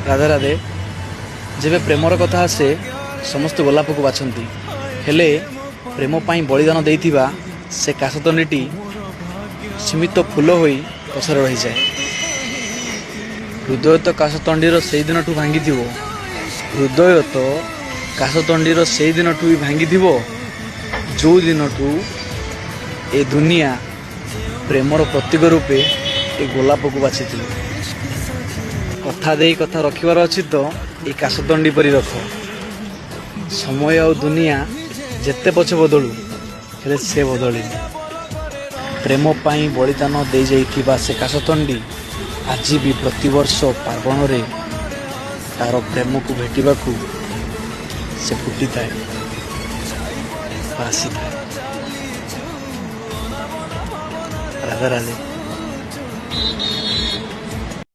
राधे राधे। जेबे प्रेमर कथा आसे समस्त गोलाप को बाछंती, हेले प्रेम पाई बलिदान देइथिबा से काशतंडीटी सीमित फूल होई पछरे रही जाए। हृदय तो काशतंडीर से दिन ठू भांगी थिबो, हृदय तो काशतंडीर से दिन ठू भी भांगी थिबो जो दिन ठू ए दुनिया प्रेमर प्रतीक रूपे ए गोलाप को बाछि थिलो। कथा दे कथा रखिबार अछि तो ए काशतंडी परि रख। समय और दुनिया जेते पछे बदलू हेले से बदली प्रेम पाई बलिदान दे जाइथिबा से काशतंडी आज भी प्रतिवर्ष पार्वण रे तार प्रेम को भेटिबा को से फुटी थाए आसी थाए। राधे राधे।